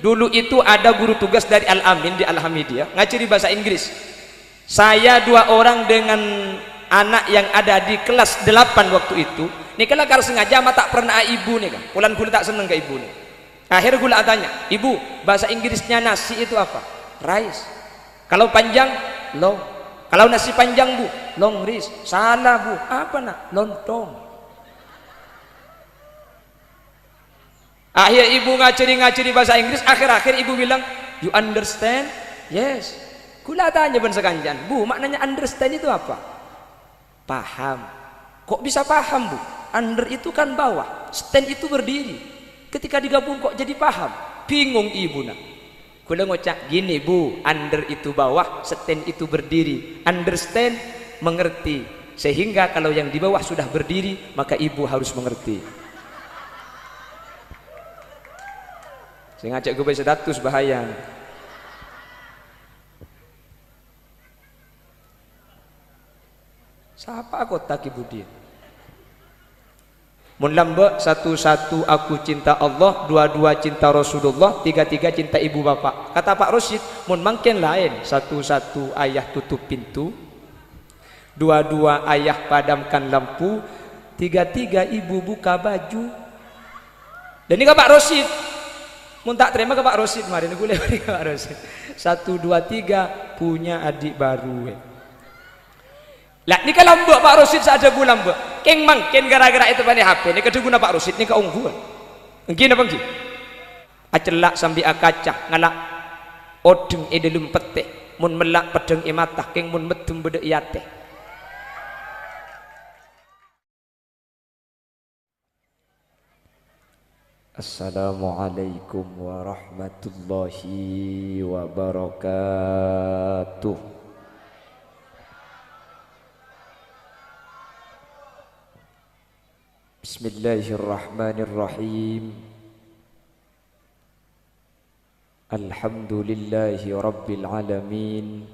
Dulu itu ada guru tugas dari Al-Amin di Al-Hamidiyah ngajari bahasa Inggris. Saya 2 orang dengan anak yang ada di kelas 8 waktu itu. Nih kalau sengaja mah tak pernah ibu nih kan. Pulan gula tak seneng ke ibu nih. Akhirnya gula tanya, "Ibu, bahasa Inggrisnya nasi itu apa?" "Rice." "Kalau panjang?" "Long." "Kalau nasi panjang, Bu?" "Long rice." "Salah, Bu." "Apa nak?" "Lontong." Akhir ibu ngaciri bahasa Inggris, akhir-akhir ibu bilang, "You understand?" "Yes." Kula tanya ben sekanjan, "Bu, maknanya understand itu apa?" "Paham." "Kok bisa paham, Bu?" "Under itu kan bawah, stand itu berdiri. Ketika digabung kok jadi paham?" Bingung ibu nak. Kula ngocak gini, "Bu, under itu bawah, stand itu berdiri. Understand, mengerti. Sehingga kalau yang di bawah sudah berdiri, maka ibu harus mengerti." Saya ngajak gue status bahaya. Siapa kota Kibudin? Mun lambek 1 aku cinta Allah, 2 cinta Rasulullah, 3 cinta ibu bapak. Kata Pak Rosid, mun makin lain, 1 ayah tutup pintu, 2 ayah padamkan lampu, 3 ibu buka baju. Dan ini Pak Rosid. Mun tak terima ke Pak Rosid kemarin gue lewat ke Pak Rosid. 1, 2, 3 punya adik baru. Lah ini kalau mbak Pak Rosid saja bulan mbak. Keng mangken gara-gara itu bani HP. Ini kedua Pak Rosid ini keungguan. Gini apa gini? Acelak sambil akaca ngalak odeng edelum peteh. Mun melak pedeng ematah keng mun medem bede iateh. Assalamualaikum warahmatullahi wabarakatuh. Bismillahirrahmanirrahim. Alhamdulillahi rabbil alamin.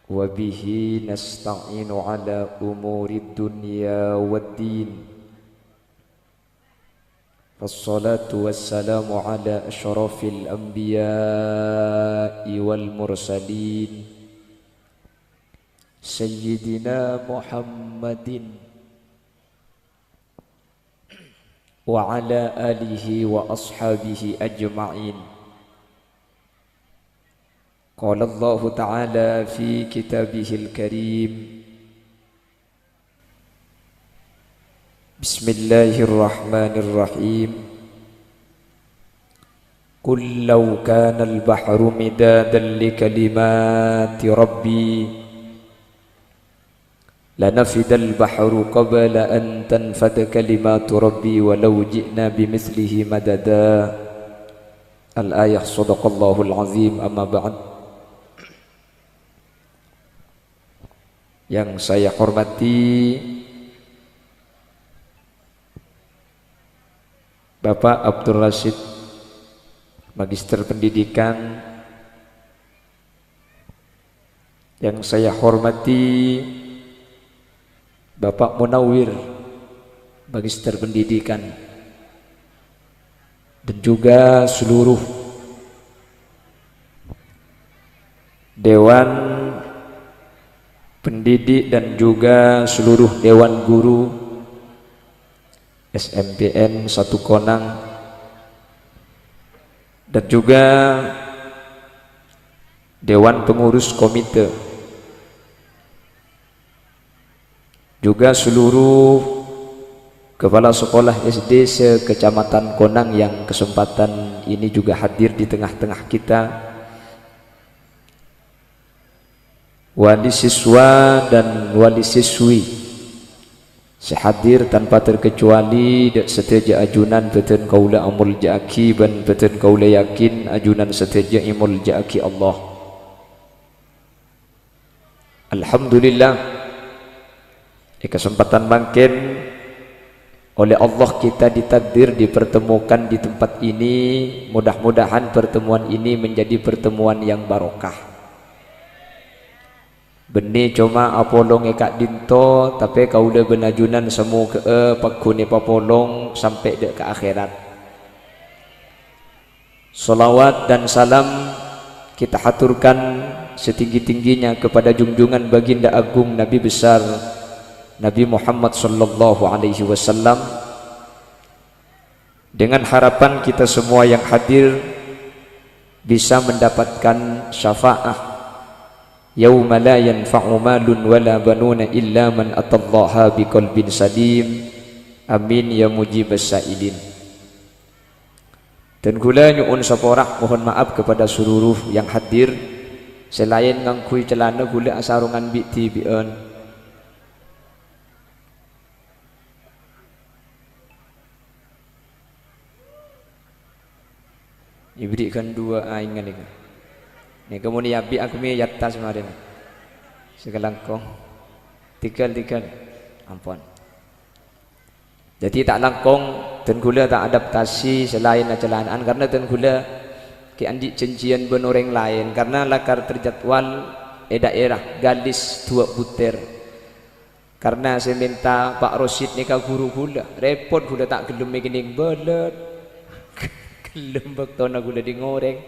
Wa bihi nasta'inu ala umurid dunya waddin. Wassalatu wassalamu ala asyrafil anbiya'i wal mursalin Sayyidina Muhammadin wa ala alihi wa ashabihi ajma'in. Qala Allah ta'ala fi kitabihil karim, Bismillahirrahmanirrahim. Qul law kana al-bahru midadan li kalimati rabbi lanafida al-bahru qabla an tanfada kalimatu rabbi walau ji'na bimithlihi madada. Al-ayah. Sadaqallahul azim. Amma ba'd. Yang saya hormati Bapak Abdul Rashid, Magister Pendidikan. Yang saya hormati Bapak Munawir, Magister Pendidikan. Dan juga seluruh Dewan Pendidik dan juga seluruh Dewan Guru SMPN 1 Konang, dan juga Dewan Pengurus Komite, juga seluruh kepala sekolah SD se-Kecamatan Konang yang kesempatan ini juga hadir di tengah-tengah kita, wali siswa dan wali siswi sehadir tanpa terkecuali seteja ajunan beten kaula amul jaki dan beten kaula yakin ajunan seteja imul jaki Allah. Alhamdulillah, di kesempatan bangkin oleh Allah kita ditakdir dipertemukan di tempat ini. Mudah-mudahan pertemuan ini menjadi pertemuan yang barokah. Benih cuma apolong ekak dinto, tapi kau udah benajunan semu ke pakune papolong sampai dek ke akhirat. Salawat dan salam kita haturkan setinggi-tingginya kepada junjungan baginda agung Nabi besar Nabi Muhammad sallallahu alaihi wasallam, dengan harapan kita semua yang hadir bisa mendapatkan syafaat yauma la yanfa'u malun wala banuna illa man atallaha biqalbin salim. Amin ya mujibas sa'ilin. Dan gula nyuun saporak mohon maaf kepada seluruh yang hadir, selain ngangkui celana gula sarungan biti bian. Diberikan dua aingan ini. Nih kemudian abi aku mi yatta semarin. Segelangkong. Tiga. Ampun. Jadi tak langkong dan gula tak adaptasi selain celanaan karena dan gula ki andi janjian benoreng lain karena lakar terjadwal daerah Galis 2 butir. Karena saya minta Pak Rosid nikah guru gula, repot gula tak gelem gini belet. Gelem bektona gula di ngoreng.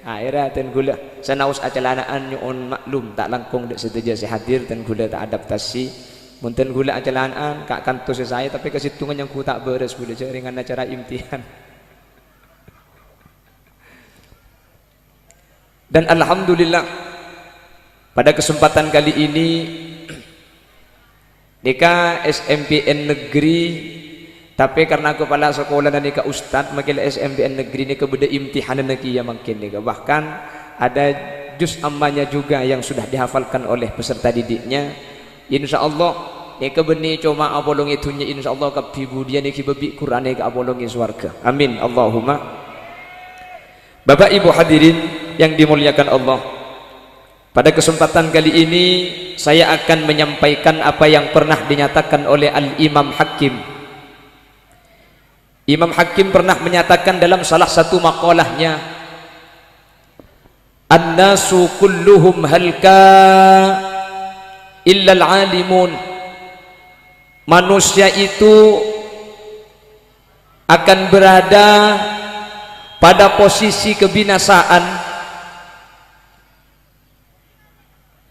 Akhirnya dan gula senaus acelanaan nyuun maklum tak langkong dek setuju saya hadir dan gula tak adaptasi. Munten gula acelanaan kak kantos saya tapi kesitungan yang ku tak beres gula jaringan acara imtihan. Dan alhamdulillah pada kesempatan kali ini Nika SMPN negeri, tapi karena kepala sekolah dan nika ustad makin SMPN negeri nika beda imtihan lagi ya makin nika, bahkan ada juz ammanya juga yang sudah dihafalkan oleh peserta didiknya. Insyaallah nika beni cuma abolong itunya insyaallah ka bibu dia niki bebi Quran nika abolongi swarga. Amin Allahumma. Bapak Ibu hadirin yang dimuliakan Allah, pada kesempatan kali ini saya akan menyampaikan apa yang pernah dinyatakan oleh Al-Imam Hakim. Imam Hakim pernah menyatakan dalam salah satu maqalahnya, "An-nasu kulluhum halka illal alimun." Manusia itu akan berada pada posisi kebinasaan.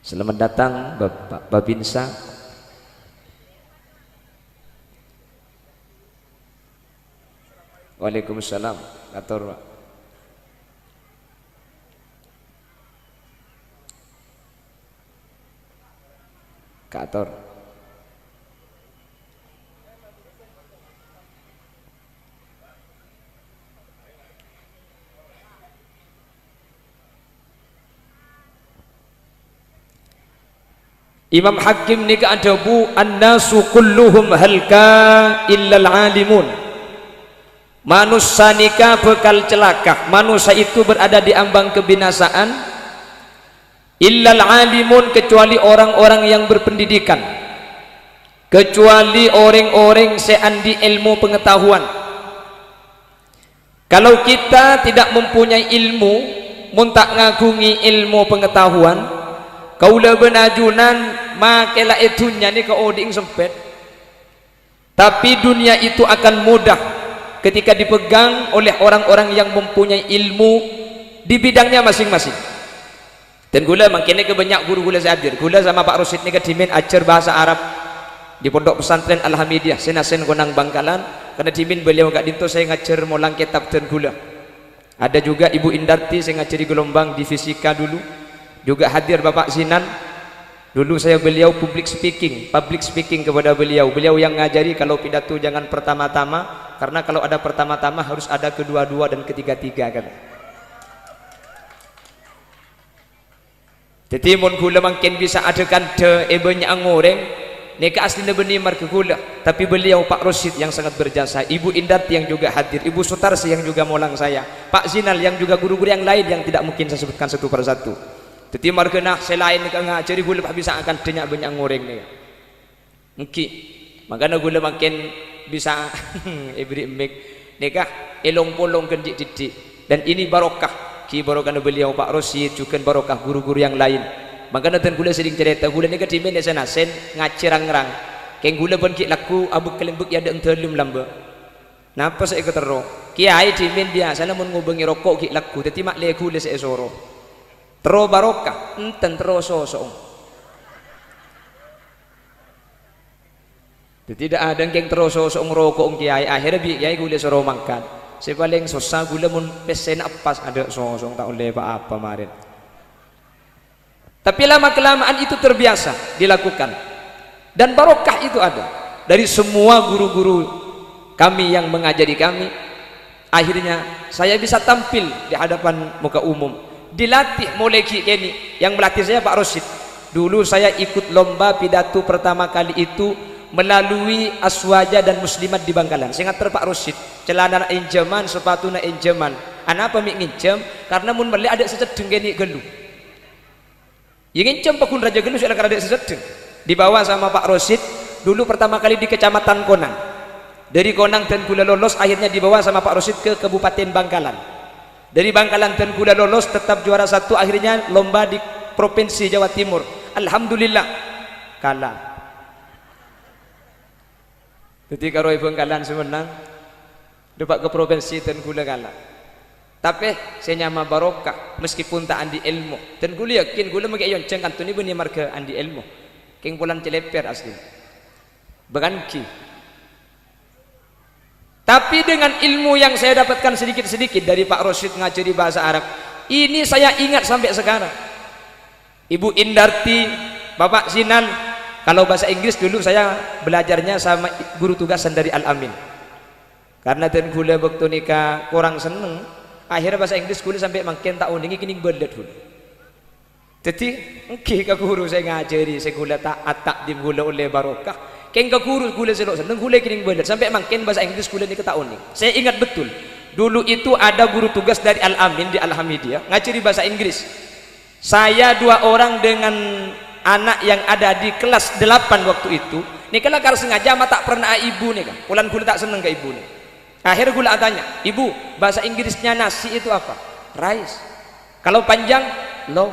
Selamat datang Bapak Babinsa. Waalaikumsalam. Atur Pak. Kator. Imam Hakim nika adabu an-nasu kulluhum halka illal alimun. Manusia nika bekal celaka, manusia itu berada di ambang kebinasaan illal alimun, kecuali orang-orang yang berpendidikan, kecuali orang-orang seandi ilmu pengetahuan. Kalau kita tidak mempunyai ilmu, mun tak ngagungi ilmu pengetahuan, kaula benajunan makela itunya ni keoding sempet, tapi dunia itu akan mudah ketika dipegang oleh orang-orang yang mempunyai ilmu di bidangnya masing-masing. Dan gula makin ke banyak guru gula sehadir gula sama Pak Rosid ni kedimin ajar bahasa Arab di pondok pesantren Al-Hamidiyah senasen konang Bangkalan, karena dimin beliau gak dinto saya ngajar molang kitab dan gula. Ada juga Ibu Indarti saya ngajari gelombang di fisika dulu, juga hadir Bapak Sinan. Dulu saya beliau public speaking kepada beliau yang ngajari kalau pidato jangan pertama-tama, karena kalau ada pertama-tama harus ada kedua-dua dan ketiga-tiga kan. Jadi mun gula makin bisa adakan de ebenya angoreng neka aslinya benih marke gula, tapi beliau Pak Rosid yang sangat berjasa, Ibu Indarti yang juga hadir, Ibu Sutarsi yang juga molang saya, Pak Zinal yang juga guru-guru yang lain yang tidak mungkin saya sebutkan satu persatu. Jadi markena selain nika ngajari gula bisa akan denyak banyak ngoreng nih. Mungkin makanya gula makin bisa ibri mek nika elong polong kendik didik, dan ini barokah ki barokah beliau Pak Rosid juga barokah guru-guru yang lain. Makanya dan gula sering cerita gula nika di mana sana sen ngacirang-rang keng gula pun ki laku abu kelembuk ya ada entelum lamba. Napa saya ketero kiai dimin biasa namun ngubengi rokok ki lagu dadi mak le gule sek soro tero barokah enten tero sosong tidak ada yang terus sosong rokok kiai akhirnya kiai gule soro mangkat saya paling susah gule mun pesen pas ada sosong tak oleh apa marin tapi lama kelamaan itu terbiasa dilakukan dan barokah itu ada dari semua guru-guru kami yang mengajari kami. Akhirnya saya bisa tampil di hadapan muka umum, dilatih mulai kini. Yang melatih saya Pak Rosid. Dulu saya ikut lomba pidato pertama kali itu melalui Aswaja dan Muslimat di Bangkalan. Saya ingat Pak Rosid, celana injaman, sepatu na injaman. Anapa mi nginjam? Karena mun beli ada secedeng gini gelu. Yang nginjam pakun raja gelu sudah ada secedeng. Dibawa sama Pak Rosid dulu pertama kali di Kecamatan Konang. Dari Konang dan Gula lolos akhirnya dibawa sama Pak Rosid ke Kabupaten Bangkalan. Dari Bangkalan dan Gula lolos tetap juara 1 akhirnya lomba di Provinsi Jawa Timur. Alhamdulillah kalah. Ketika Roy Bangkalan semenang dapat ke Provinsi dan Gula kalah. Tapi saya nyama barokah meskipun tak andi ilmu. Dan Gula yakin Gula magi ayon ceng kantuni benih marga andi ilmu. King pulan celeper asli. Beganki. Tapi dengan ilmu yang saya dapatkan sedikit-sedikit dari Pak Rosid ngajari bahasa Arab, ini saya ingat sampai sekarang. Ibu Indarti, Bapak Sinan, kalau bahasa Inggris dulu saya belajarnya sama guru tugasan dari Al-Amin. Karena dan gula waktu nikah kurang seneng, akhirnya bahasa Inggris gula sampai makin tak uningi kini belet dulu. Jadi, ke guru saya ngajari, saya gula tak di gula oleh barokah. Keng ke guru gula selok seneng gula kini belet sampai makin bahasa Inggris gula ni ketahuan ni. Saya ingat betul. Dulu itu ada guru tugas dari Al-Amin di Al-Hamidiyah ngajari bahasa Inggris. Saya 2 orang dengan anak yang ada di kelas 8 waktu itu. Ni kalau sengaja mah tak pernah ibu ni kan. Kulan gula tak seneng ke ibu ni. Akhirnya gula tanya, "Ibu, bahasa Inggrisnya nasi itu apa?" Rice. Kalau panjang, long.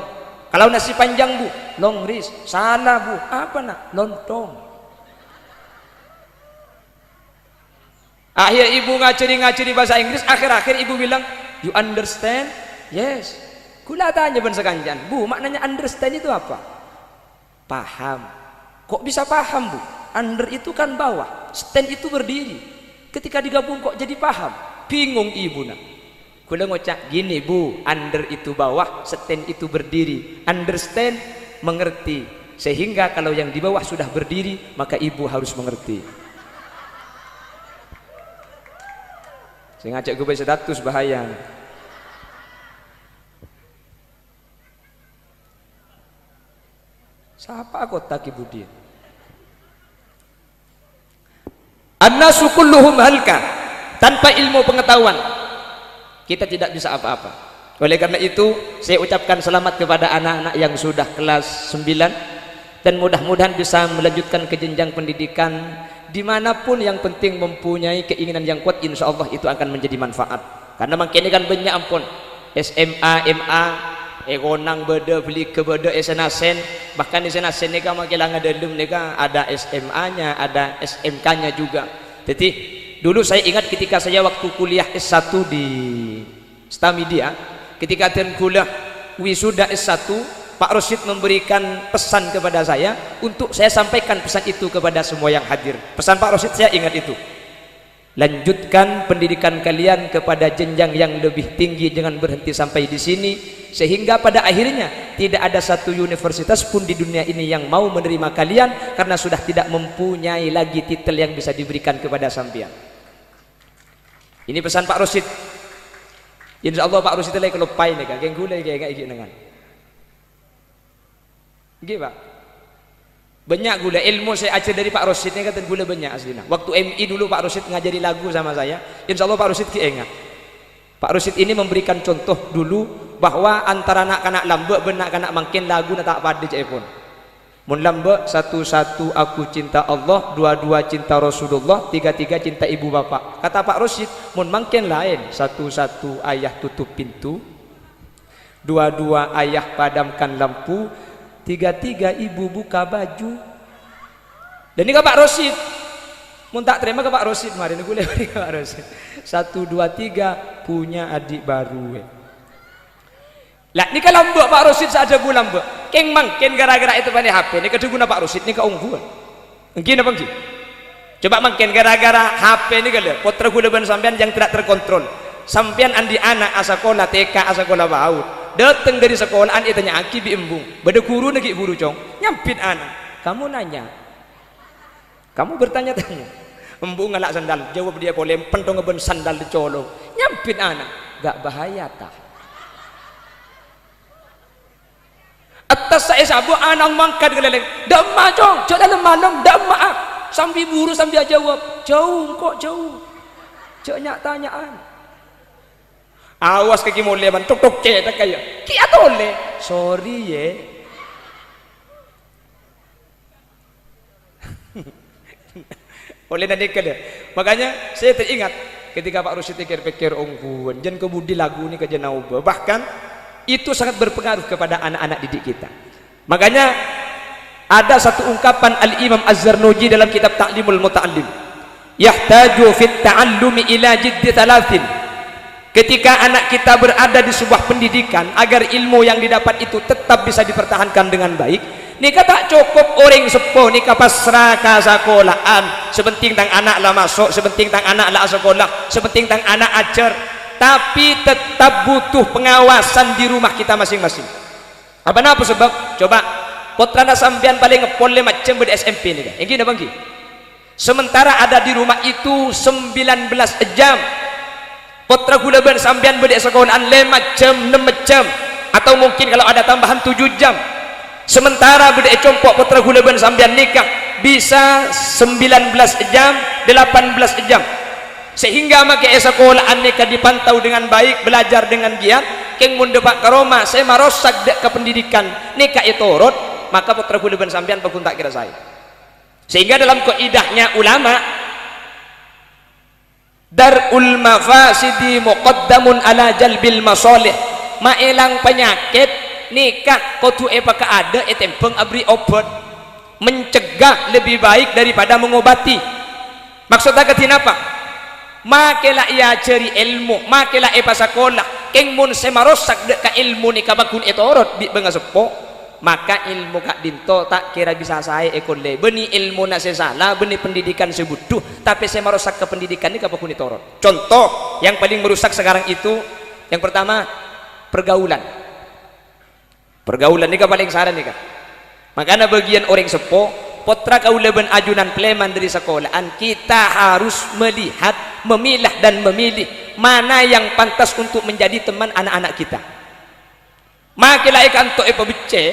Kalau nasi panjang, Bu, long rice. Salah, Bu. Apa nak? Lontong. Akhir ibu ngaciri bahasa Inggris, akhir-akhir ibu bilang, "You understand?" "Yes." Kula tanya ben sekanjan, "Bu, maknanya understand itu apa?" "Paham." "Kok bisa paham, Bu?" "Under itu kan bawah, stand itu berdiri. Ketika digabung kok jadi paham?" Bingung ibu nak. Kula ngocak gini, "Bu, under itu bawah, stand itu berdiri. Understand, mengerti. Sehingga kalau yang di bawah sudah berdiri, maka ibu harus mengerti." Saya ngajak gue status bahaya. Siapa kota Kibudin? An-nasu kulluhum halka. Tanpa ilmu pengetahuan kita tidak bisa apa-apa. Oleh karena itu saya ucapkan selamat kepada anak-anak yang sudah kelas 9 dan mudah-mudahan bisa melanjutkan ke jenjang pendidikan dimanapun, yang penting mempunyai keinginan yang kuat, insya Allah itu akan menjadi manfaat. Karena makin ini kan banyak ampun SMA, MA, ekonang beda beli ke beda SNASEN, bahkan di SNASEN mereka makin langan dalam mereka ada SMA-nya, ada SMK-nya juga. Jadi dulu saya ingat ketika saya waktu kuliah S1 di Stamedia, ketika dan kuliah wisuda S1, Pak Rosid memberikan pesan kepada saya untuk saya sampaikan pesan itu kepada semua yang hadir. Pesan Pak Rosid saya ingat itu, lanjutkan pendidikan kalian kepada jenjang yang lebih tinggi, jangan berhenti sampai di sini, sehingga pada akhirnya tidak ada satu universitas pun di dunia ini yang mau menerima kalian karena sudah tidak mempunyai lagi titel yang bisa diberikan kepada sampean. Ini pesan Pak Rosid. Insya Allah Pak Rosid lagi kelupai nih kan, geng gula kayak gini dengan. Gini Pak, banyak gula ilmu saya ajar dari Pak Rosid ini, kata gula banyak aslinya. Waktu MI dulu Pak Rosid ngajari lagu sama saya, insya Allah Pak Rosid keingat. Pak Rosid ini memberikan contoh dulu bahwa antara anak-anak lambek benak anak makin lagu nak tak pada cek pun. Mun lambek, 1 aku cinta Allah, 2 cinta Rasulullah, 3 cinta ibu bapak. Kata Pak Rosid, mun makin lain, 1 ayah tutup pintu, 2 ayah padamkan lampu, 3 ibu buka baju. Dan ini Pak Rosid Mun tak terima ke Pak Rosid mari gue ke Pak Rosid. 1 2 3 punya adik baru. Lah ni kalau mbok Pak Rosid saja bulan mbok. Keng mangken gara-gara itu pandai HP ni kedua Pak Rosid ni ke ungguan. Mungkin apa mungkin? Coba mangken gara-gara HP ni kalau putra kula ben sampean yang tidak terkontrol. Sampean andi anak asakola TK asakola baut. Datang dari sekolahan itu tanya aki bi embung. Bade guru negi guru cong. Nyampit anak. Kamu nanya. Kamu bertanya-tanya. Embung ngalak sandal, jawab dia boleh pentong ngeben sandal dicolong. Nyampit anak. Gak bahaya tah. Atas saya sabu anak mangkat keleleng. Dak mak cong, cok dalam malam dak mak. Sambil buru sambil jawab. Jauh kok jauh. Cok nyak tanyaan. Awas kaki mole ban tok tok cek tak kaya. Ki atole. Sorry ye. Oleh nanti dia. Makanya saya teringat ketika Pak Rusyid pikir-pikir ongguan jangan kebudi lagu ini ke jenauba. Bahkan itu sangat berpengaruh kepada anak-anak didik kita. Makanya ada satu ungkapan Al-Imam Az-Zarnuji dalam kitab Ta'limul Muta'allim. Yahtaju fit ta'allumi ila jiddi thalathin. Ketika anak kita berada di sebuah pendidikan agar ilmu yang didapat itu tetap bisa dipertahankan dengan baik. Nika tak cukup orang sepuh nika pasrah ka sekolahan sepenting tang anak lah masuk, sepenting tang anak lah sekolah, sepenting tang anak ajar, tapi tetap butuh pengawasan di rumah kita masing-masing. Apa sebab? Coba putrana sampean paling ngepole macam beda SMP nih. Yang gini bang ki. Sementara ada di rumah itu 19 jam. Putra kula ben sampean beda sekolahan 5 jam, 6 jam, atau mungkin kalau ada tambahan 7 jam. Sementara beda compok putra kula ben sampean nikah bisa 19 jam 18 jam sehingga make sekolahan nikah dipantau dengan baik, belajar dengan giat. Keng mun depak karoma saya marosak dek ke pendidikan nikah itu urut, maka putra kula ben sampean pun tak kira saya. Sehingga dalam kaidahnya ulama darul mafasidi muqaddamun ala jalbil masalih. Maelang penyakit nikah kotu epaka ada etempeng abri obat, mencegah lebih baik daripada mengobati. Maksudnya ketina apa? Makelah ia cari ilmu, makelah epa sekolah. Keng mun semarosak dek ka ilmu nikah bakun etorot bi bengasepo, maka ilmu kak dinto tak kira bisa saya ekole. Beni ilmu nak salah, beni pendidikan sebutuh, tapi semarosak ke pendidikan nikah bakun etorot. Contoh yang paling merusak sekarang itu yang pertama pergaulan. Pergaulan ini paling saran nih kan. Makanya bagian orang sepo, potra kaula ben ajunan pleman dari sekolahan, kita harus melihat, memilah dan memilih mana yang pantas untuk menjadi teman anak-anak kita. Makilah ikan to epa becce,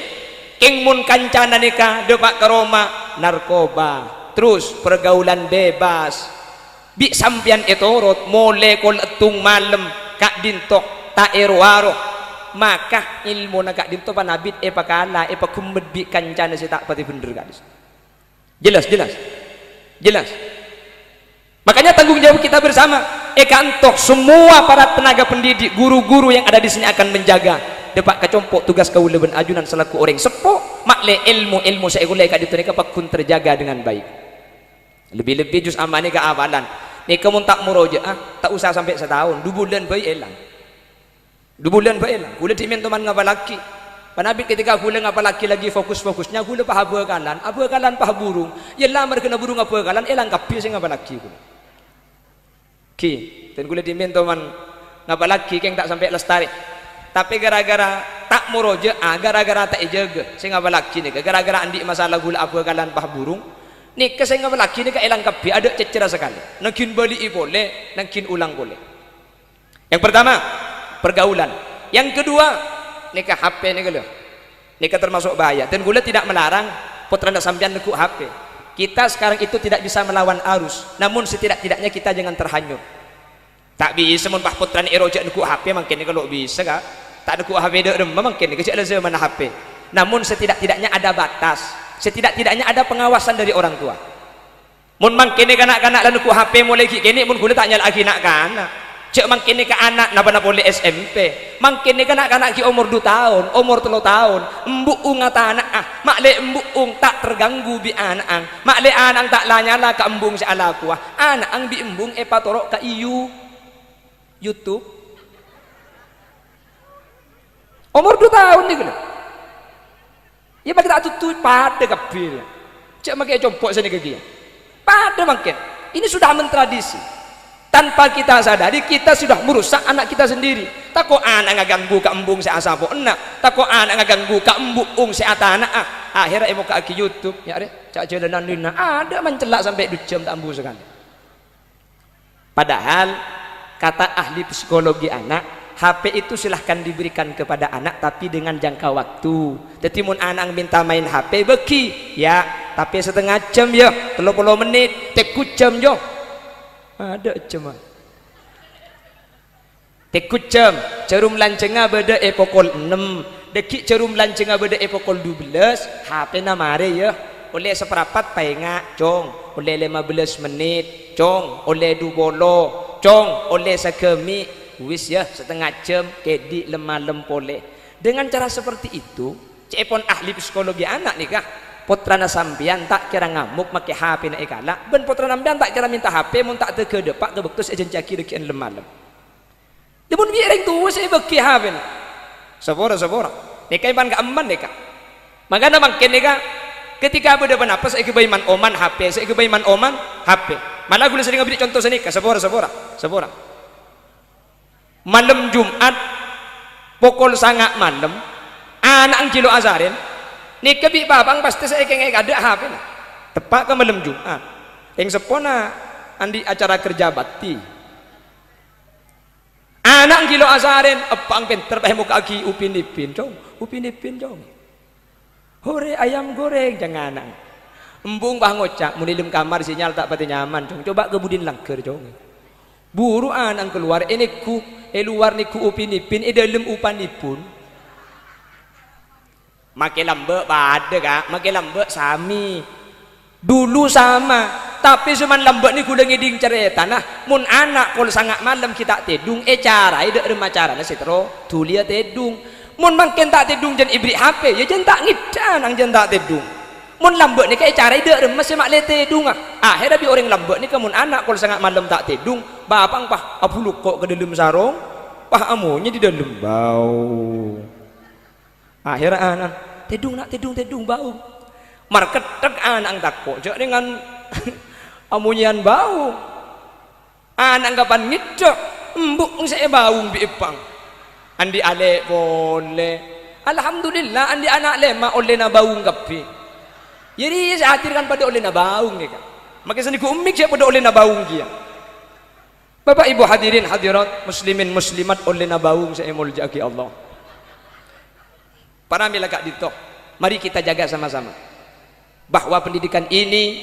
keng mun kancana nika depak karoma narkoba, terus pergaulan bebas. Bi sampian etorot molekol etung malam kak dintok tak erwaro. Maka ilmu nak dinto panabit pakala kumbed bi kancana si tak pati bener gadis. Jelas. Makanya tanggung jawab kita bersama. Kantok semua para tenaga pendidik, guru-guru yang ada di sini akan menjaga. Depak kecompok tugas kaula ben ajunan selaku orang sepo makle ilmu saya gulai kak dinto nika pakun terjaga dengan baik. Lebih-lebih jus amane ke awalan. Nika mun tak murojaah tak usah sampai setahun, 2 bulan bae elang. 2 bulan bae lah. Kula timen teman ngapa laki. Panabit ketika kula ngapa laki lagi fokus-fokusnya kula pah abakalan pah burung. Yalah mar kena burung abakalan elang kapi sing ngapa laki kula. Ki, dan kula timen teman ngapa laki keng tak sampai lestari. Tapi gara-gara tak muroja, gara-gara tak jaga sing ngapa laki nih, gara-gara andi masalah kula abakalan pah burung. Nih kesing ngapa laki nih ka elang kapi ada cecera sekali. Nangkin bali boleh, nangkin ulang boleh. Yang pertama pergaulan. Yang kedua nikah HP nih kalau nikah termasuk bahaya. Dan gula tidak melarang putra anda sampean nekuk HP. Kita sekarang itu tidak bisa melawan arus, namun setidak-tidaknya kita jangan terhanyut. Tak bisa mun pah putra eroja nekuk HP mungkin kalau bisa kak tak nekuk HP dek mungkin kecil aja mana HP. Namun setidak-tidaknya ada batas, setidak-tidaknya ada pengawasan dari orang tua. Mun mangkene kanak-kanak lan nekuk HP mulai kini mun gula tak nyala lagi nak kanak. Cek mangkin ni ke anak napa boleh SMP, mangkin ni kanak-kanak ki umur 2 tahun, umur 3 tahun, embuk ngata anak mak le embuk tak terganggu bi anak mak le anak tak lanyala ka embung si ala kuah, anak ang bi embung patorok ka YouTube. Umur 2 tahun ni kena. Ya bagi tak tutu pada kabir. Cek makai compok sini ke dia. Pada mangkin. Ini sudah mentradisi. Tanpa kita sadari kita sudah merusak anak kita sendiri. Tako anak ngaganggu ka embung si asapo enak, tako anak ngaganggu ka embung si ata anak akhirnya emo ka aki YouTube ya re cak jalanan dina ada mencelak sampai 2 jam tak ambu sekali. Padahal kata ahli psikologi anak, HP itu silahkan diberikan kepada anak tapi dengan jangka waktu. Jadi mun anak minta main HP beki ya, tapi setengah jam ya, 30 menit, tekut jam yo. Ada cuma tekut jam cerum lancenga beda pukul 6 dekik cerum lancenga beda pukul 12 HP na mare ya oleh seperapat painga cong oleh 15 menit cong oleh 2 bolo cong oleh sekemi wis ya setengah jam kedi lemalem pole. Dengan cara seperti itu cepon ahli psikologi anak nih kah putrana sambian tak kira ngamuk make HP na ikala ben putrana sambian tak kira minta HP mun tak tege depak ke bektus ejen caki dekian lemalem demun biring tu saya beki HP na sabora neka iban ka amman neka magana mangken neka ketika beda apa saya kebaiman oman HP saya kebaiman oman HP malah gula sering beri contoh senika sabora malam Jumat pukul sangat malam anak ang kilo azarin ni kebi babang pasti saya kengek ada HP na tepak ke malam Jumat yang sepona andi acara kerja bakti anak kilo azarin apang pinter pahe muka aki upin ipin cong hore ayam goreng jangan anak embung bah ngocak munilim kamar sinyal tak pati nyaman cong coba ke budin langker cong buru anak keluar ini ku luar niku upin ipin dalam upan ipun makai lambek pada kak makai lambek sami dulu sama tapi cuman lambek ni kuda ngiding cerita nah mun anak kalau sangat malam kita tedung cara ida rumah cara na setro tulia tedung mun makin tak tedung jen ibri HP ya jen tak ngidan ang jen tak tedung mun lambek ni kayak cara ida rumah semak le tedung akhirnya bi orang lambek ni mun anak kalau sangat malam tak tedung bapang pah apuluk kok ke dalam sarung pah amunya di dalam bau akhirnya anak tedung bau marketek anak takut jok dengan amunyian bau anak kapan ngidok embuk saya bau biipang andi ale boleh alhamdulillah andi anak lema oleh na bau ngapi jadi saya hadirkan pada oleh na bau nih kak makanya seni ku umik siapa pada oleh na bau dia Bapak Ibu hadirin hadirat muslimin muslimat oleh na bau saya muljaki Allah. Para milakak dito, mari kita jaga sama-sama bahwa pendidikan ini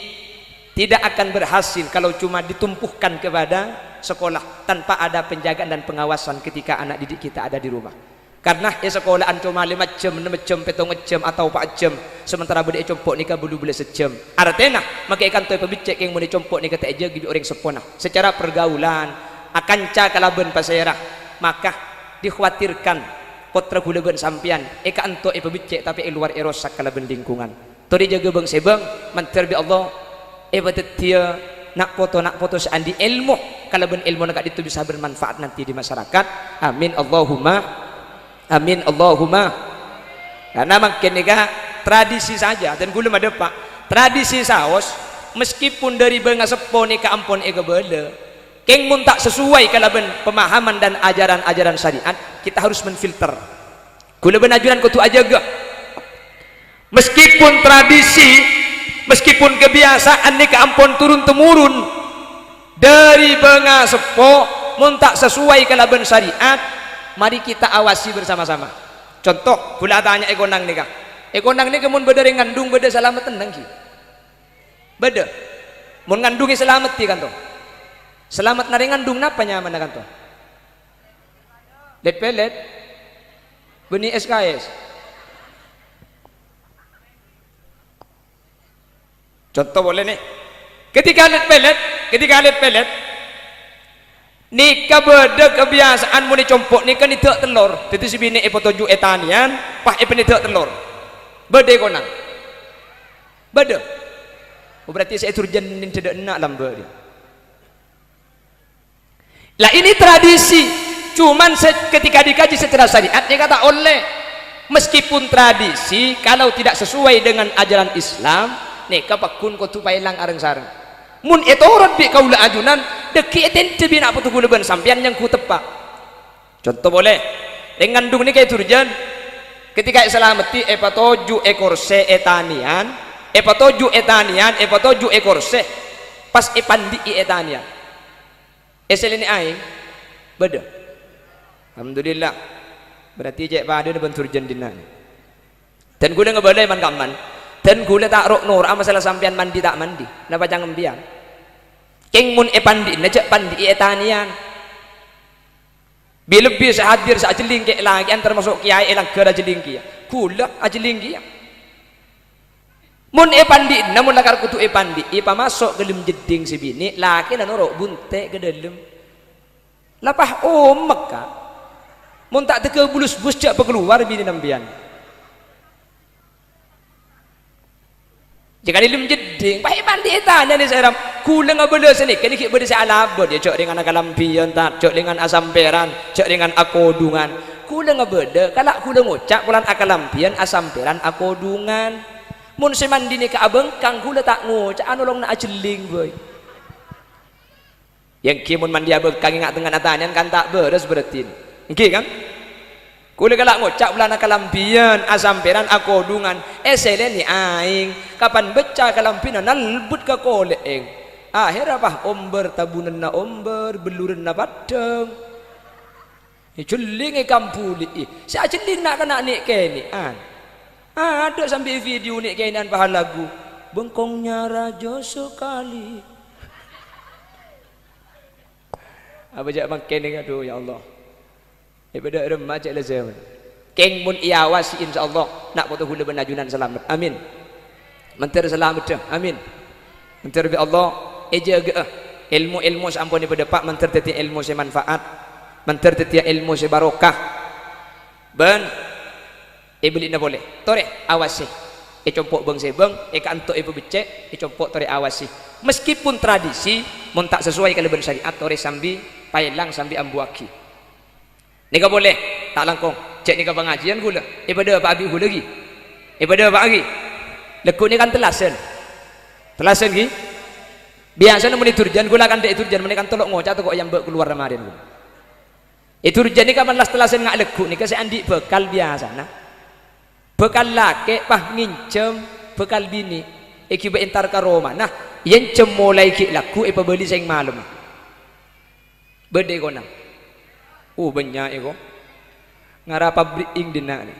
tidak akan berhasil kalau cuma ditumpuhkan kepada sekolah tanpa ada penjagaan dan pengawasan ketika anak didik kita ada di rumah. Karena sekolahan cuma 5 jam, 6 jam, 7 jam atau 4 jam sementara budi compok nikah bulu boleh sejam artinya maka ikan toy pebicek yang muni compok nikah tak jaga orang sepona secara pergaulan akan cakalaben pasirah maka dikhawatirkan potra gulaban sampian eka anto pebicek tapi luar erosak kalaben lingkungan tori jaga bang sebang mantar bi Allah betetia nak foto seandi ilmu kalaben ilmu nak itu bisa bermanfaat nanti di masyarakat amin Allahumma karena makin nikah tradisi saja dan gula ada pak tradisi saos meskipun dari benga sepo nikah ampun ega bela keng mun tak sesuai kalaben pemahaman dan ajaran-ajaran syariat kita harus menfilter gula benajuran kutu aja gak meskipun tradisi meskipun kebiasaan nikah ampun turun temurun dari benga sepo mun tak sesuai kalaben syariat mari kita awasi bersama-sama. Contoh gula tanya ekonang nikah ni kemun beda ngandung beda selamat tenang ki beda mun ngandungi selamat ti kan toh selamat nari ngandung napa nyaman kan toh let pelet benih SKS contoh boleh nih ketika let pelet nikah beda kebiasaan muni compok nikah ni tak telur itu si bini potoju etanian pah ni tak telur beda konang beda berarti saya turjan tidak nak lamba dia lah ini tradisi cuman ketika dikaji secara syariat dia kata oleh meskipun tradisi kalau tidak sesuai dengan ajaran Islam nikah pakun ko tu pailang areng sareng mun etorot bi kaula ajunan deki etente bi nak putu gula ben sampean yang ku tepak contoh boleh dengan dung ni kay turjan ketika selamati patoju ekor se etanian patoju etanian patoju ekor se pas pandi etanian eselini aing beda alhamdulillah berarti cek pada ben turjan dina dan gula ngebalai man kaman dan gula tak rok nur masalah sampean mandi tak mandi napa jangan biang keng mun pandi najak pandi etanian bila lebih sehadir sajeling ke lagi antar masuk kiai elang ke ajeling kia gula ajeling kia mun pandi namun lakar kutu pandi ipa masuk ke dalam jeding si bini laki dan norok bunte ke dalam lapah omek ka mun tak teke bulus-bulus jak keluar bini nambian jika dalam jeding pakai mandi etanya ni saya ram kula ngabela sini kini kik berde saya alabot dia cok dengan akalampion tak cok dengan asam peran cok dengan akodungan kula ngabeda kalau kula ngucap pulan akalampion asam peran akodungan mun saya mandi ni ke abeng kang kula tak ngucap anolong nak ajeling boy yang kimun mandi abeng kang ingat dengan atanya kan tak beres berarti ini kan kula galak ngucap bulan kalampian asam peran akodungan esele ni aing kapan beca kalampian nalbut ka koleeng akhir apa omber tabunan na omber beluran na padang juling kampuli si ajeling nak kena nik keni ada sampai video nik kenan bahan lagu bengkongnya raja sekali apa jak makin ni aduh ya Allah ibadah remaja lah zaman keng mun iawasi insyaallah nak foto hula benajunan selamat amin mentir selamat dah amin mentir bi Allah jaga ilmu sampun daripada pak mentir teti ilmu semanfaat mentir teti ilmu sebarokah ben beli na boleh tore awasi compok beng sebeng kantok ibu becek compok tore awasi meskipun tradisi mun tak sesuai kalau ben syariat tore sambi pailang sambi ambuaki nika boleh tak langkong cek nika pengajian gula pada apa abi gula lagi pada apa lagi lekuk ni kan telasen ki biasa mun turjan gula kan dek turjan mun kan tolok ngocak tu kok yang keluar ramadan gula turjan ni kapan las telasen ngak lekuk nika saya andi bekal biasa nah bekal laki pah ngincem bekal bini iki be entar ka Roma nah yen cem mulai ki laku beli sing malum bede kona banyak ego ngara pabrik ing dina ni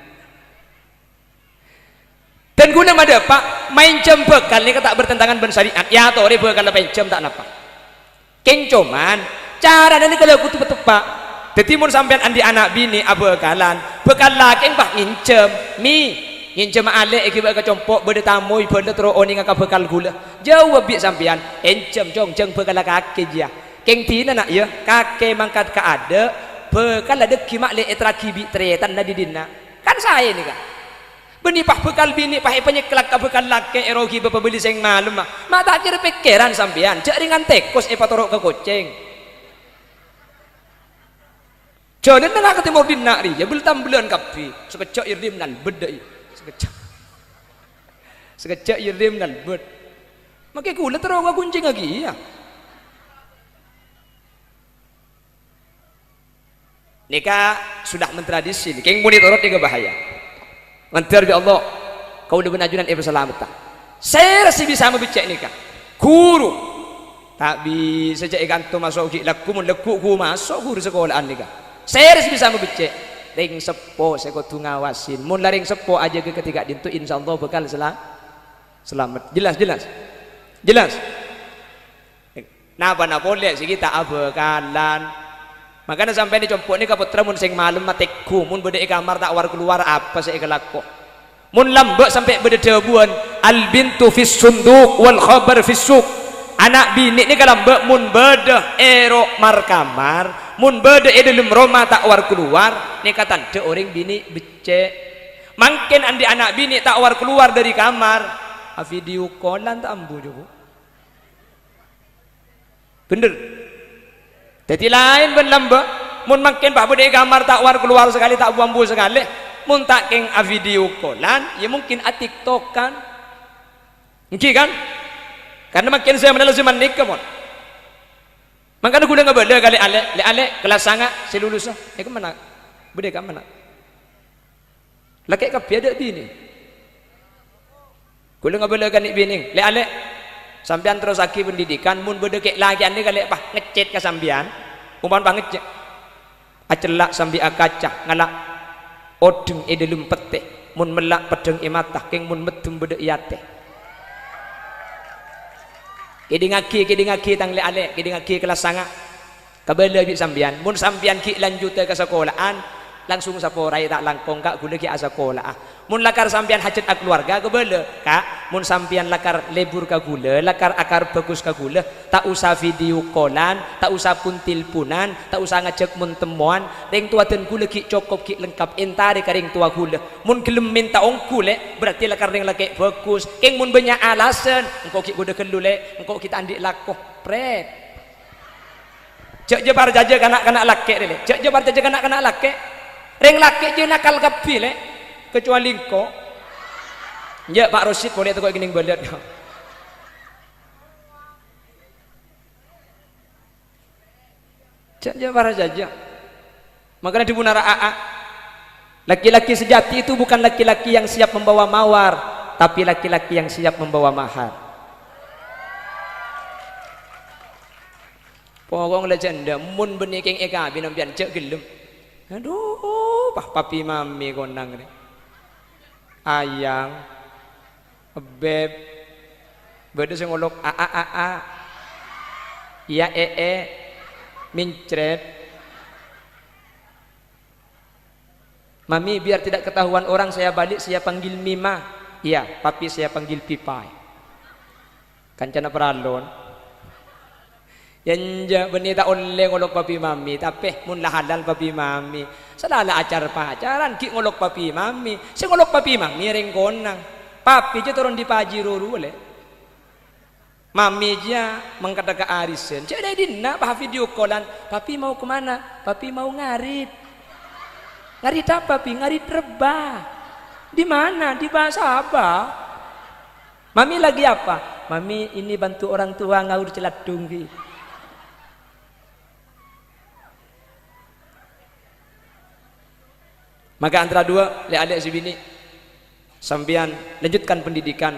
dan guna ada pak main cem bekal ni kata bertentangan ben syariat ya tori bekal main cem tak napa keng cuman cara ni kalau kutu tepak tetimun sampean andi anak bini abekalan bekal laki bah ngincem ngincem ale iki bak compok berde tamoy berde tro oni ngaka bekal gula jauh bi sampean encem jong bekal kake dia keng tina nak ya kake mangkat ka ada bekal ada kimak le etrakibi tretan na didina kan saya ni kan benipah bekal bini pah penyeklak ka bekal laki erogi bapa beli sing malum mak tak kira pikiran sampean cek ringan tekos patorok ke koceng jodoh nak ketemu dina ri ya beltam bulan kapi sekecak irdim nan bedai sekecak irdim nan bed makai kula terus gua kuncing lagi ya nikah sudah mentradisi keng muni torot juga bahaya mentir bi Allah kau udah benajunan selamat tak saya rasa bisa membicak nikah guru tak bisa cek ikan tu masuk ki laku mun lekuk ku masuk guru sekolahan nikah saya rasa bisa membicak ring sepo saya kau tu ngawasin mun laring sepo aja ke ketika dintu insyaallah bakal selamat jelas napa boleh sih kita abekalan makanya sampai ni compok ni kaputra mun sing malum mateku mun bede kamar tak war keluar apa saya kelako mun lambek sampai bede debuan al bintu fis sunduk wal khabar fis suq anak bini ni kalau mun beda erok markamar mun beda dalam rumah tak war keluar ni kata de orang bini becek makin andi anak bini tak war keluar dari kamar video callan tak ambu juga bener jadi lain benlamba mun makin pak bude kamar tak war keluar sekali tak buambu sekali mun tak keng video callan ya mungkin TikTok kan mungkin kan karena makin saya menelaah zaman nikah mon makanya gue nggak bela kali ale kelas sangat saya lulus ke mana bude ke mana laki ke biada bini gue nggak bela kan bini ale sampean terus aki pendidikan mun bude kek lagi ane kali apa ngecet ke sampean umpan pak ngecet acelak sambil akaca ngalak odeng dalam pete mun melak pedeng imatah keng mun medum bude iate kedi ngaki tang le ale kedi ngaki kelas sanga kabela bi sambian mun sambian ki lanjut ke sekolahan langsung saporai tak langkong kak gule ki sekolah mun lakar sambian hajat ak keluarga kabela kak mun sambian lakar lebur ka gule lakar akar bagus ka gule tak usah video callan tak usah pun tilpunan tak usah ngajak mun temuan ring tua den gule ki cukup ki lengkap entare ka ring tua gule mun gelem minta ongku le berarti lakar ring laki bagus keng mun banyak alasan engkau ki gule kelule engkau kita andik lakoh pret cek jebar jaja kanak-kanak laki le cek jebar jaja kanak-kanak laki ring laki je nakal kapi le kecuali engkau ya Pak Rosid boleh tu kau gini belet cek jebar jaja makanya di bunara AA laki-laki sejati itu bukan laki-laki yang siap membawa mawar tapi laki-laki yang siap membawa mahar pokok legenda mun benikeng eka binampian cek gelem aduh papi mami konang ni ayang beb beda sing ngolok a ya mincret mami biar tidak ketahuan orang saya balik saya panggil Mima iya papi saya panggil Pipai kancana peralon yang benih tak oleh ngolok papi mami tapi mun lah halal papi mami selala acar pacaran ki ngolok papi mami si ngolok papi mami ring konang papi je turun di pajiro rule mami je mengkata ke arisen jadi dina bah video callan papi mau kemana papi mau ngarit apa papi ngarit rebah di mana di bahasa apa mami lagi apa mami ini bantu orang tua ngaur celadung ki maka antara dua le adik si bini sambian lanjutkan pendidikan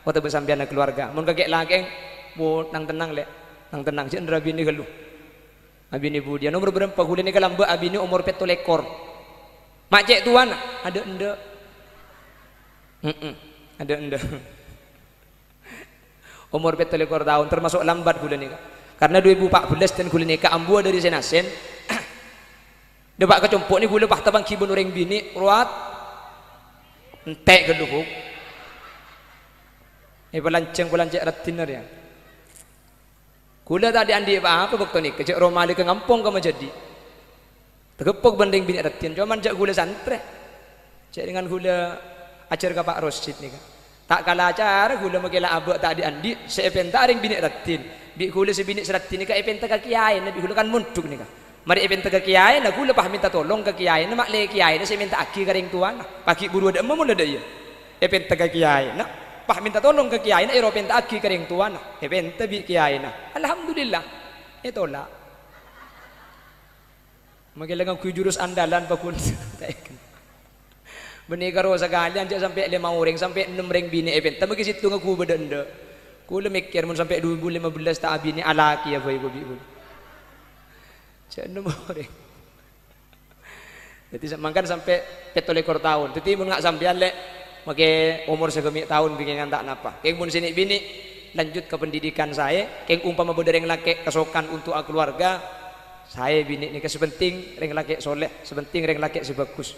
waktu bersambian keluarga mun kakek lageng mu nang tenang le nang tenang si ndra bini gelu abini budia nomor berapa gule ni kalamba abini umur 7 ekor mak cek tuan ada ende ada ende umur 7 ekor tahun termasuk lambat gule ni karena 2014 dan gule ni ka ambua dari Senasen debak kecompok ni gula bah tabang kibun orang bini ruat entek geduk pelanceng ratiner ya gula tadi andi apa waktu ni kecek romali ke ngampung kamu jadi tegepok banding bini ratin cuman jak gula santre cek dengan gula acar ke Pak Rosid ni kan tak kalah acara gula makela abak tak andi seepenta ring bini ratin bi gula sebini seratin ni ka epenta ka kiai nabi gula kan munduk ni kan mari event ke kiai na gula pah minta tolong ke kiai na makle kiai na saya minta aki karing tuan pagi buru ada mun ada ya event ke kiai na pah minta tolong ke kiai na ero minta aki karing tuan event bi kiai na alhamdulillah itulah magilang ku jurus andalan pakun benih karo sekalian jak sampai 5 orang sampai 6 ring bini event tapi situ ngaku bedenda ku le mikir mun sampai 2015 tak bini alaki ya boy ibu jangan orang. Jadi makan sampai 7 ekor tahun. Jadi mun ngak sampean lek make umur segemi tahun bikin tak napa. Keng mun sini bini lanjut ke pendidikan saya. Keng umpama berdereng laki kesokan untuk keluarga. Saya bini ni sepenting reng laki soleh, sepenting reng laki sebagus.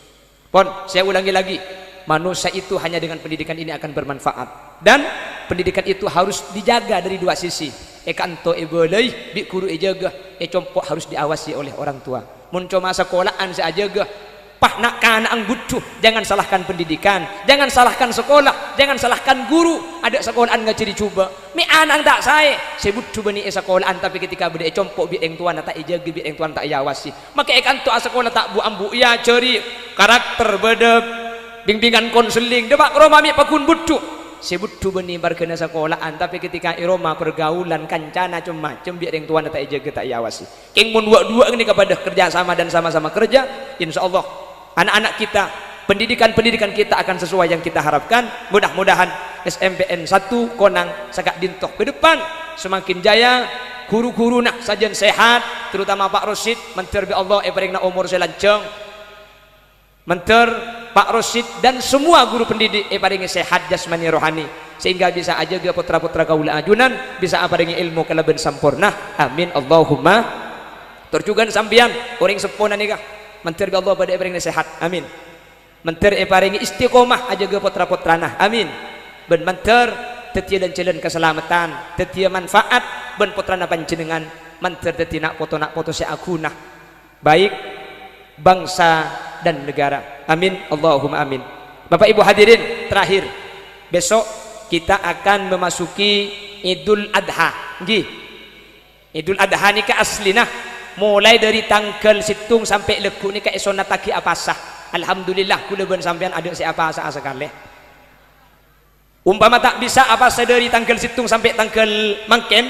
Pon, saya ulangi lagi. Manusia itu hanya dengan pendidikan ini akan bermanfaat. Dan pendidikan itu harus dijaga dari dua sisi. Kanto iboleh bi guru jaga, compok harus diawasi oleh orang tua. Mun cuma sekolahan saya jaga, pak nak kana ang butuh, jangan salahkan pendidikan, jangan salahkan sekolah, jangan salahkan guru. Ada sekolahan nggak jadi coba, mi anak tak saya butuh bani sekolahan, tapi ketika bede compok bi eng tuan tak ijaga, bi eng tuan tak iawasi, maka kanto sekolah tak bu ambu ya ceri karakter bedep, bimbingan konseling, depak Roma mi pakun butuh. Butuh bani barkena sekolahan, tapi ketika iroma pergaulan kancana macam biar yang tuan tak jaga tak iawasi. Keng mun dua ini kepada kerja sama dan sama-sama kerja, insya Allah anak-anak kita, pendidikan kita akan sesuai yang kita harapkan. Mudah-mudahan SMPN 1 Konang Sagak Dintoh ke depan semakin jaya, guru-guru nak sajen sehat, terutama Pak Rosid, mentor bi Allah paringna umur selanceng, mentor Pak Rosid dan semua guru pendidik paringi sehat jasmani rohani, sehingga bisa aja ga putra-putra kaula ajunan bisa paringi ilmu kalaben sampurna. Amin Allahumma. Terjugan sambian orang sepona nikah mentir Allah pada paringi sehat. Amin. Mentir paringi istiqomah aja ga putra-putrana. Amin. Ben mentir tetia dan jalan keselamatan, tetia manfaat ben putrana panjenengan, mentir tetia nak foto seagunah baik bangsa dan negara. Amin Allahumma amin. Bapak Ibu hadirin, terakhir besok kita akan memasuki Idul Adha. Nggih. Idul Adha nika aslina mulai dari tanggal situng sampai leku nika esona taki apasah. Alhamdulillah kula ben sampean ada si apasah sekali. Umpama tak bisa apasah dari tanggal situng sampai tanggal mangkem,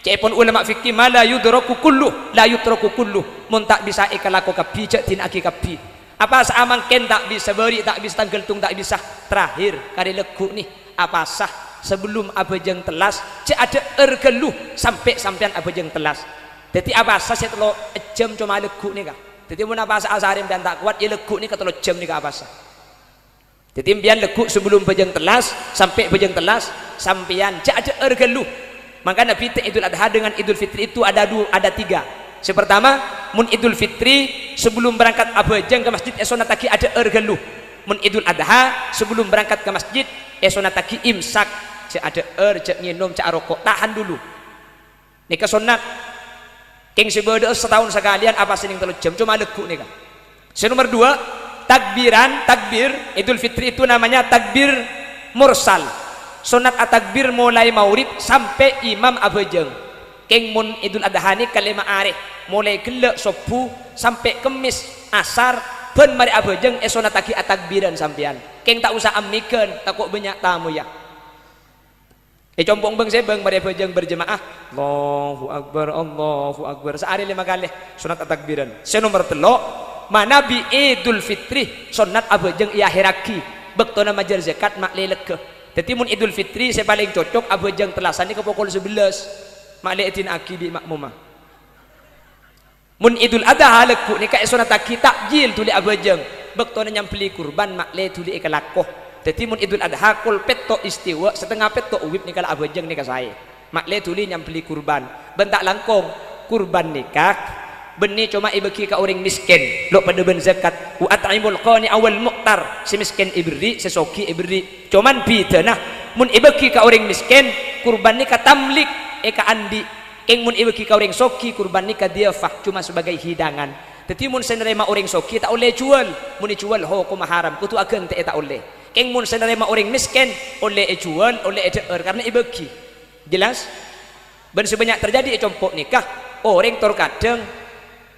cepon ulama fikih mala yudraku kulluh la yutraku kulluh, mun tak bisa ikalako kapi cek tin aki kapi. Apa seamang ken tak bisa beri, tak bisa tanggal tung tak bisa. Terakhir kali leku nih apa sah sebelum abajeng telas cek ada ergeluh sampean abajeng telas. Jadi apa sah saya telo jam cuma leku nih kah. Jadi mun apa sah asarim dan tak kuat ya leku nih katelo jam nih kah apa sah. Jadi biar leku sebelum abajeng telas sampai abajeng telas sampean cek ada ergeluh. Maka Nabi Idul Adha dengan Idul Fitri itu ada tiga. Sepertama, mun Idul Fitri sebelum berangkat abajeng ke masjid esona taki ada ergeluh. Mun Idul Adha sebelum berangkat ke masjid esona taki imsak, cek ada cek nginum, cek rokok, tahan dulu. Nika sunat. Keng sebeda setahun sekalian apa sening 3 jam cuma leku nika. Nomor 2, takbir Idul Fitri itu namanya takbir mursal. Sunat at-takbir mulai maurib sampai imam abajeng. Keng mun Idul Adha ni kalima areh mulai gelek sobu sampai kemis asar ben mari abajeng esona taki at-takbiran sampean. Keng tak usah amnikeun takut banyak tamu ya. Compong bang sebeng mari abajeng berjemaah Allahu Akbar seari 5 kali sunat at-takbiran. Nomor 3 manabi Idul Fitri sunat abajeng iya hiraki bektona majar zakat mak leleke. Jadi mun Idul Fitri saya paling cocok abajeng telasan ni ke pukul 11 makletin aki di makmumah. Mun Idul Adha leku ni ka esona taki takjil tuli abajeng bektona nyampeli kurban makle tuli ikalakoh. Jadi mun Idul Adha kul peto istiwa setengah peto uwib ni kala abajeng ni ka saya makle tuli nyampeli kurban bentak langkong kurban nikah beni cuma ibeki ka orang miskin lo pada ben zakat wa at'imul qani awal muqtar si miskin ibri sesoki ibri cuman bidana mun ibeki ka orang miskin kurban ni ka tamlik eka andi keng mun ibeki ka orang soki kurban ni ka diafah cuma sebagai hidangan. Jadi mun senerima orang soki tak oleh jual, mun jual ho ko maharam kutu agen te tak oleh. Keng mun senerima orang miskin oleh jual oleh eder karena ibeki. Jelas? Ben sebanyak terjadi compok nikah orang tor kadang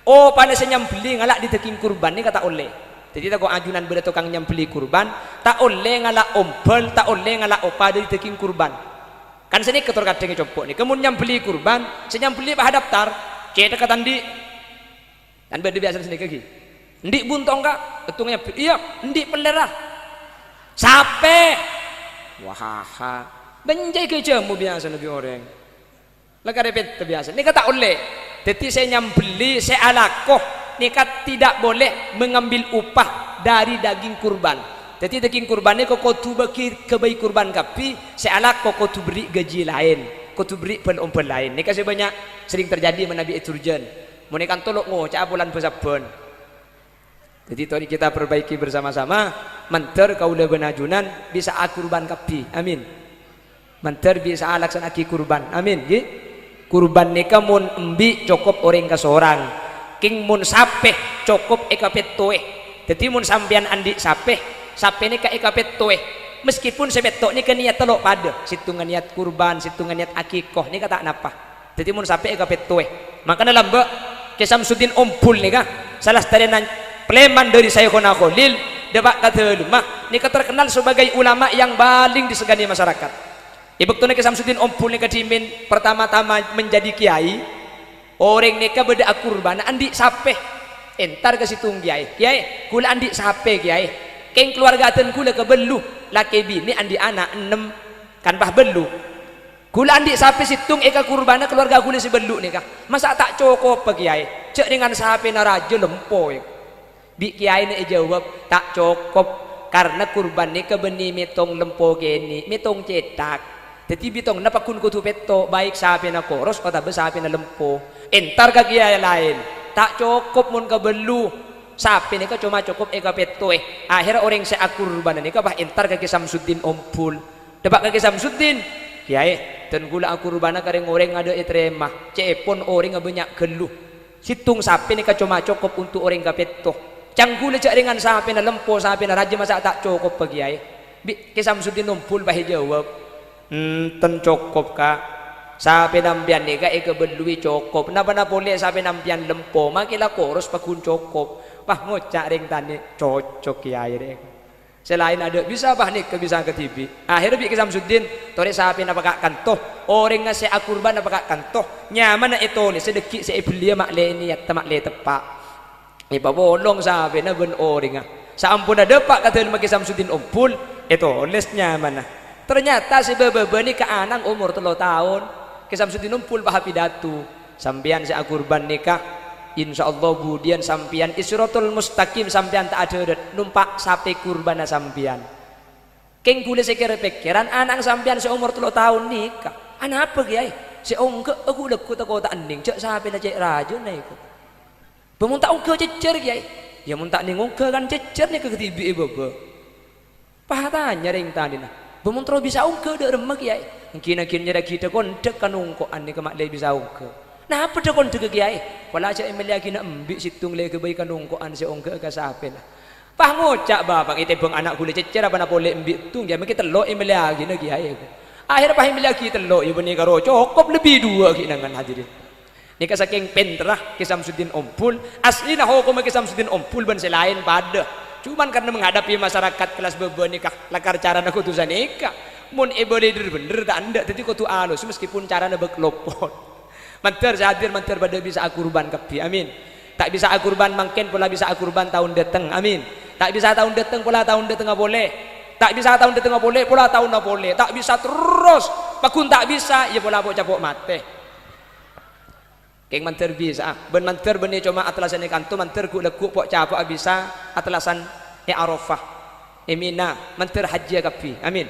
pada nyambeli ngalak di teking kurban ni kata oleh. Jadi tak kau ajunan beda tukang nyambeli kurban tak oleh ngalak ompel tak oleh ngalak opa di teking kurban. Kan sini ketor kadang compok ni kemudian nyambeli kurban senyambeli bah daftar ceta kata ndi dan beda biasa sini kaki ndi buntong kak betungnya iya ndi pelera sape wahaha benjai ke jamu biasa nabi orang laka repet biasa ni kata oleh. Jadi saya nyambeli saya alakoh nikat tidak boleh mengambil upah dari daging kurban. Jadi daging kurbannya kok tu bagi kebaik kurban kapi saya alakoh kok tu beri gaji lain kok tu beri pel lain. Ni kasih banyak sering terjadi menabi eturjen menekan tolok cak bulan pesabon. Jadi tadi kita perbaiki bersama-sama menter kaula benajunan bisa kurban kapi. Amin. Manter bisa laksanaki kurban. Amin. Nggih. Kurban nika mun embi cukup orang ka seorang. King mun sapeh cukup eka petoe. Dadi mun sampean andi sapeh nika eka petoe. Meskipun sebetok nika niat telok pada, situngan niat kurban, situngan niat akikoh nika tak napa. Dadi mun sapeh eka petoe. Makanya lambek ke Samsudin Ompul nika salah satu pleman dari Saykhuna Khalil debak kata mah nika terkenal sebagai ulama yang paling disegani masyarakat. Ibektune ke Samsudin Ompul nika dimin pertama-tama menjadi kiai. Orang nika beda kurban andi sapeh entar ke situng kiai. Kiai, kula andi sapeh kiai. Keng keluarga aten kula ke belu laki bini andi anak 6 kan bah belu. Kula andi sapeh situng eka kurbana keluarga kula si belu nika. Masa tak cukup pak kiai? Cek dengan sapeh na raja lempo. Bi kiai ne jawab tak cukup karena kurban nika beni metong lempo geni, metong cetak. Jadi bitong napakun kutu peto baik sapeh na koros kata be sapeh na lempo. Entar ka kiai lain tak cukup mun ka belu sapeh nika cuma cukup eka peto akhirnya orang se kurban nika bah entar ka Samsudin Ompul debak ka Samsudin kiai dan gula akurbana kareng orang ada etrema cepon orang banyak geluh situng sapeh nika cuma cukup untuk orang ka peto canggula cak dengan sapeh na lempo sapeh na raja masa tak cukup pa kiai ke Samsudin Ompul bah jawab ten cukup ka sapi nampian nika eka belui cukup napa na boleh sapi nampian lempo makila koros pakun cukup pah ngocak ring tani cocok kiai reng selain ada bisa bah nik bisa ke TV akhirnya bi ke Samsudin tore sapi napa kak kantoh orang ngasih akurban napa kak kantoh nyaman na itu nih sedekik saya beli mak le ini ya temak le tepak ipa bolong sapi na ben orang saampun ada pak kata lima ke Samsudin Ompul itu lesnya mana ternyata si bebe ni ke anak umur 3 tahun ke Samsudin Ompul bah pidato sampean si akurban nikah insyaallah budian sampean isrotul mustaqim sampean tak ada numpak sapi kurbana sampean keng kule sekira pikiran anak sampean seumur 3 tahun nikah anak apa kiai si ongke aku lekut aku tak ending cek sapi na cek raja na iku pemun tak ongke cecer kiai ya mun tak ning ongke kan cecer ni ke tibi bebe pahatanya ring tadi nah pemun terus bisa ongke dek remek kiai kina-kina dah kita kondek kan ungkoan ni kemak le bisa ongke nah apa dah kondek kiai wala cak emel lagi nak ambik situng le kebaikan ungkoan si ongke ke sape lah pah ngocak bapak ite bang anak kule cecer apa nak boleh ambik tung dia mungkin telok emel lagi na kiai akhir pah emel lagi telok ibu ni karo cukup lebih 2 kinangan hadirin ni saking penterah ke Samsudin Ompul asli nah hukum ke Samsudin Ompul ban selain pada cuman karena menghadapi masyarakat kelas bebe nikah lakar cara nak kutusan nikah mun boleh bener tak anda jadi kutu alus meskipun cara nak berkelopon manter hadir manter pada bisa akurban kepi amin tak bisa akurban mungkin pula bisa akurban tahun datang amin tak bisa tahun datang pula tahun datang boleh tak bisa tahun datang boleh pula tahun tak boleh tak bisa terus pakun tak bisa ya pula bok capok mate keng manter bisa ben manter beni cuma atlasan kanto manter ku lekuk pok capok bisa atlasan Arafah emina manter haji kapi amin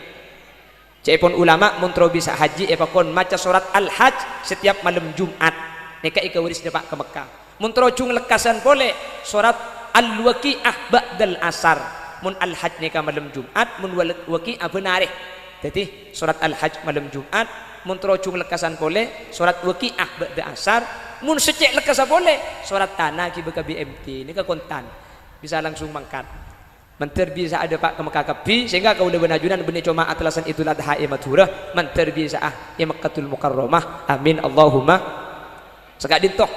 cepon ulama muntro bisa haji epakon maca surat al-hajj setiap malam Jumat nika ika waris depak ke Mekah muntro cung lekasan boleh surat al-waqi'ah ba'dal asar mun al-hajj nika malam Jumat mun waqi'ah benareh jadi surat al-hajj malam Jumat muntro cung lekasan boleh surat waqi'ah ba'dal asar mun secek lekasa boleh surat tanah ki beka BMT nika kontan bisa langsung mangkat manter bisa ada pak ke Mekah kepi sehingga kau udah benajunan benih cuma atlasan Idul Adha maturah manter bisa Mekkatul Mukarramah amin Allahumma sekadin toh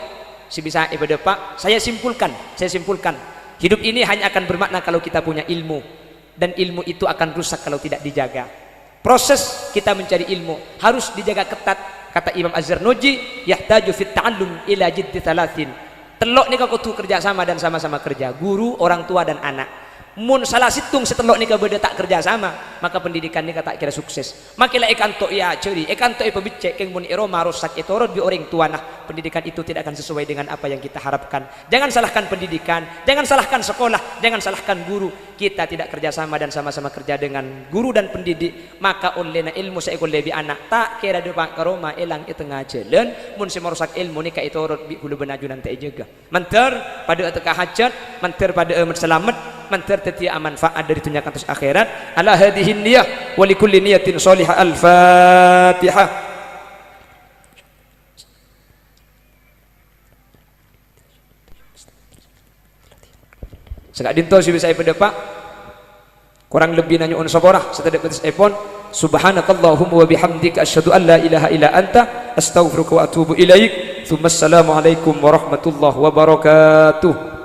si bisa ibadah pak saya simpulkan hidup ini hanya akan bermakna kalau kita punya ilmu dan ilmu itu akan rusak kalau tidak dijaga proses kita mencari ilmu harus dijaga ketat kata Imam Az-Zarnuji yahtaju fit ta'allum ila jiddi thalathin telok nika kudu kerja sama dan sama-sama kerja guru orang tua dan anak mun salah situng setelok nika beda tak kerja sama maka pendidikan nika tak kira sukses makilah ekanto ya ceri ekanto pebicek keng mun ero marusak etorod bi orang tua nah pendidikan itu tidak akan sesuai dengan apa yang kita harapkan jangan salahkan pendidikan jangan salahkan sekolah jangan salahkan guru kita tidak kerja sama dan sama-sama kerja dengan guru dan pendidik maka olehna ilmu seekor lebih anak tak kira depan karoma elang di tengah jalan mun si merusak ilmu nika etorod bi hulu benajunan tak jaga manter pada atukah hajat manter pada selamat manterti manfaat dari dunia kantos akhirat. Ala hadhihi niyah wa likulli niyatin shalihah. Al-Fatihah. Segak dinto sih bisa pada Pak. Kurang lebih nanya on saborah setelah petis iPhone. Subhanakallahumma wa bihamdika asyhadu an la ilaha illa anta astaghfiruka wa atubu ilaik. Assalamualaikum warahmatullahi wabarakatuh.